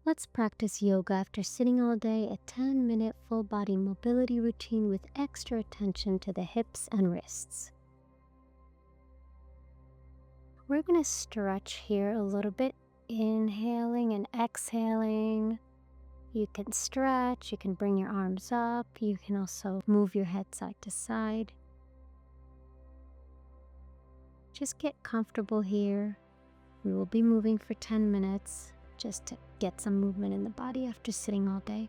Let's practice yoga after sitting all day, a 10-minute full body mobility routine with extra attention to the hips and wrists. We're going to stretch here a little bit, inhaling and exhaling. You can stretch, you can bring your arms up, you can also move your head side to side. Just get comfortable here. We will be moving for 10 minutes just to get some movement in the body after sitting all day.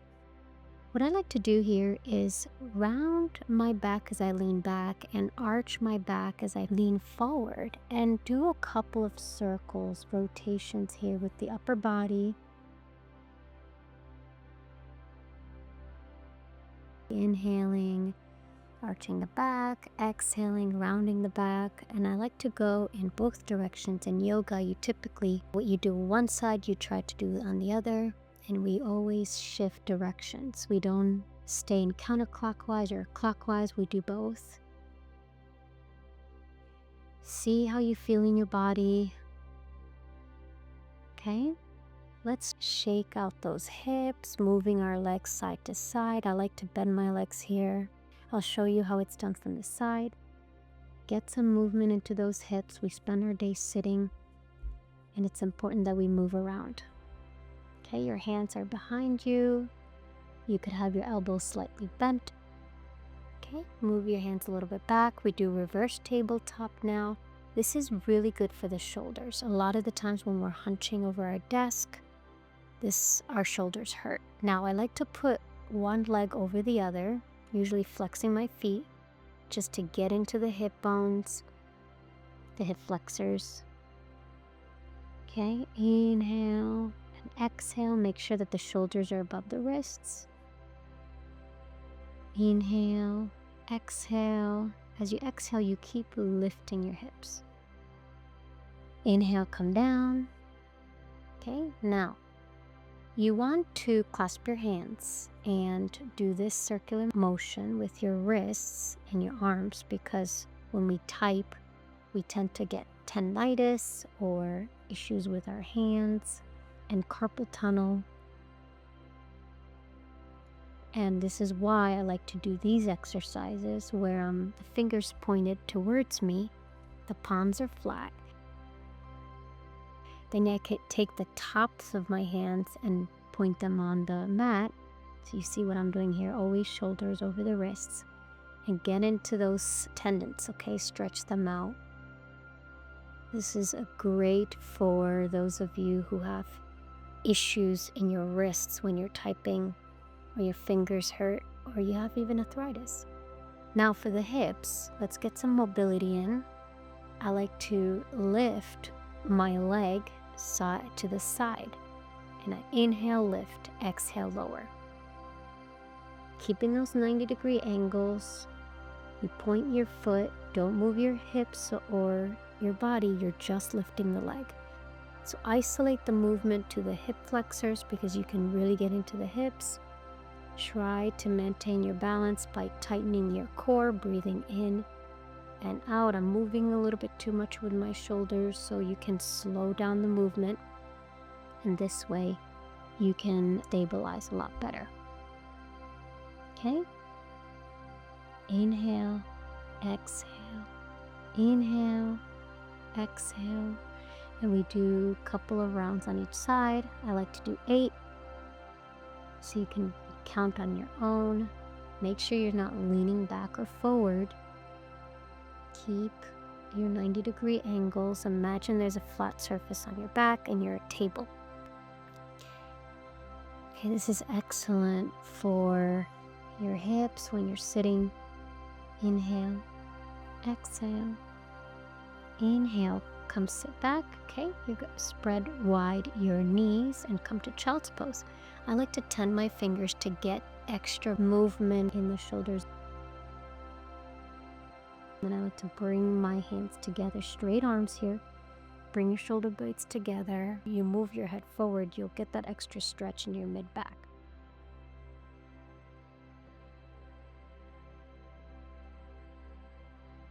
What I like to do here is round my back as I lean back and arch my back as I lean forward and do a couple of circles, rotations here with the upper body. Inhaling, arching the back, exhaling, rounding the back. And I like to go in both directions. In yoga, you typically, what you do on one side, you try to do on the other. And we always shift directions. We don't stay in counterclockwise or clockwise, we do both. See how you feel in your body. Okay, let's shake out those hips, moving our legs side to side. I like to bend my legs here. I'll show you how it's done from the side. Get some movement into those hips. We spend our day sitting, and it's important that we move around. Okay, your hands are behind you. You could have your elbows slightly bent. Okay, move your hands a little bit back. We do reverse tabletop now. This is really good for the shoulders. A lot of the times when we're hunching over our desk, our shoulders hurt. Now I like to put one leg over the other, usually flexing my feet just to get into the hip bones, the hip flexors. Okay, inhale and exhale. Make sure that the shoulders are above the wrists. Inhale, exhale. As you exhale, you keep lifting your hips. Inhale, come down. Okay, now you want to clasp your hands and do this circular motion with your wrists and your arms, because when we type, we tend to get tendinitis or issues with our hands and carpal tunnel. And this is why I like to do these exercises where the fingers pointed towards me, the palms are flat. Then I can take the tops of my hands and point them on the mat. So you see what I'm doing here, always shoulders over the wrists. And get into those tendons, okay? Stretch them out. This is great for those of you who have issues in your wrists when you're typing, or your fingers hurt, or you have even arthritis. Now for the hips, let's get some mobility in. I like to lift my leg side to the side, and I inhale, lift, exhale, lower. Keeping those 90-degree angles. You point your foot, don't move your hips or your body, you're just lifting the leg. So isolate the movement to the hip flexors because you can really get into the hips. Try to maintain your balance by tightening your core, breathing in and out. I'm moving a little bit too much with my shoulders, so you can slow down the movement, and this way you can stabilize a lot better. Okay, inhale, exhale, inhale, exhale, and we do a couple of rounds on each side. I like to do 8, so you can count on your own. Make sure you're not leaning back or forward. Keep your 90-degree angles. Imagine there's a flat surface on your back and you're a table. Okay, this is excellent for your hips when you're sitting. Inhale, exhale, inhale, come sit back. Okay, you spread wide your knees and come to child's pose. I like to tend my fingers to get extra movement in the shoulders. Then I like to bring my hands together, straight arms here. Bring your shoulder blades together. You move your head forward, you'll get that extra stretch in your mid-back.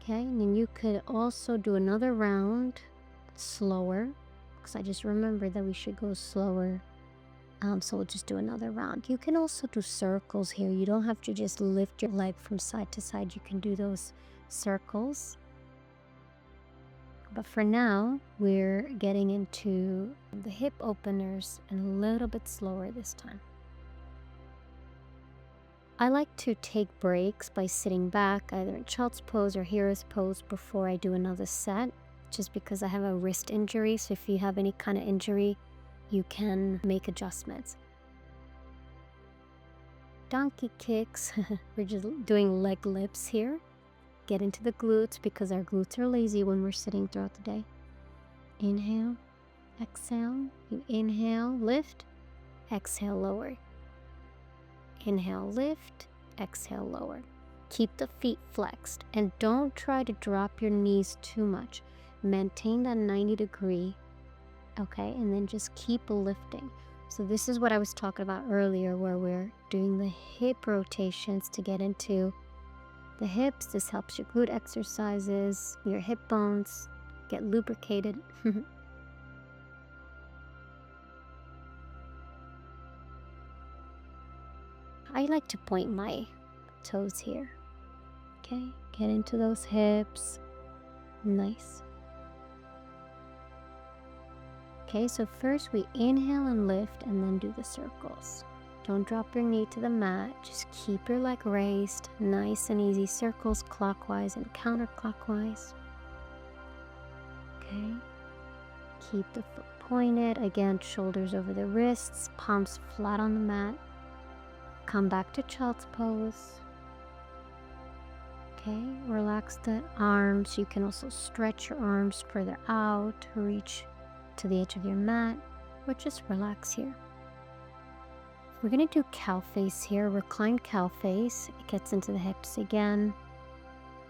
Okay, and then you could also do another round slower, because I just remembered that we should go slower So we'll just do another round. You can also do circles here. You don't have to just lift your leg from side to side. You can do those circles. But for now, we're getting into the hip openers and a little bit slower this time. I like to take breaks by sitting back, either in child's pose or hero's pose, before I do another set, just because I have a wrist injury. So if you have any kind of injury, you can make adjustments. Donkey kicks. We're just doing leg lifts here. Get into the glutes because our glutes are lazy when we're sitting throughout the day. Inhale, exhale. You inhale, lift, exhale, lower. Inhale, lift, exhale, lower. Keep the feet flexed and don't try to drop your knees too much. Maintain that 90-degree, okay? And then just keep lifting. So this is what I was talking about earlier, where we're doing the hip rotations to get into the hips. This helps your glute exercises, your hip bones get lubricated. I like to point my toes here. Okay, get into those hips. Nice. Okay, so first we inhale and lift and then do the circles. Don't drop your knee to the mat. Just keep your leg raised. Nice and easy circles clockwise and counterclockwise. Okay. Keep the foot pointed. Again, shoulders over the wrists, palms flat on the mat. Come back to child's pose. Okay, relax the arms. You can also stretch your arms further out, reach to the edge of your mat, or just relax here. We're going to do cow face here, reclined cow face. It gets into the hips again.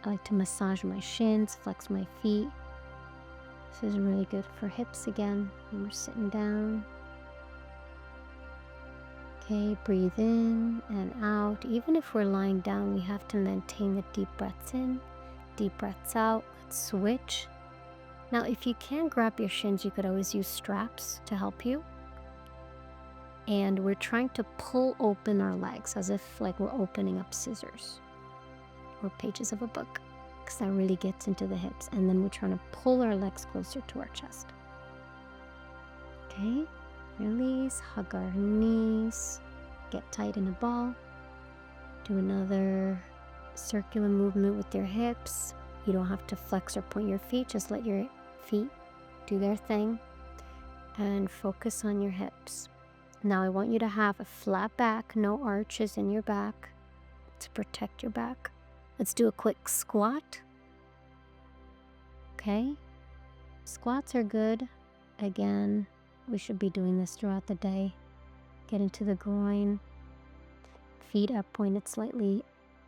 I like to massage my shins, flex my feet. This is really good for hips again when we're sitting down. Okay, breathe in and out. Even if we're lying down, we have to maintain the deep breaths in, deep breaths out. Let's switch. Now, if you can't grab your shins, you could always use straps to help you. And we're trying to pull open our legs as if like we're opening up scissors or pages of a book, because that really gets into the hips. And then we're trying to pull our legs closer to our chest. Okay, release, hug our knees, get tight in a ball. Do another circular movement with your hips. You don't have to flex or point your feet, just let your feet do their thing and focus on your hips. Now I want you to have a flat back, no arches in your back to protect your back. Let's do a quick squat. Okay, squats are good. Again, we should be doing this throughout the day. Get into the groin, feet up pointed slightly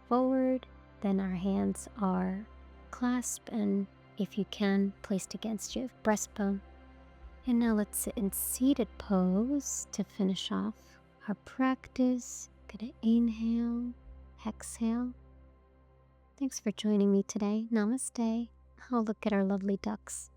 forward. Then our hands are clasped and, if you can, placed against your breastbone. And now let's sit in seated pose to finish off our practice. Gonna inhale, exhale. Thanks for joining me today. Namaste. Oh, look at our lovely ducks.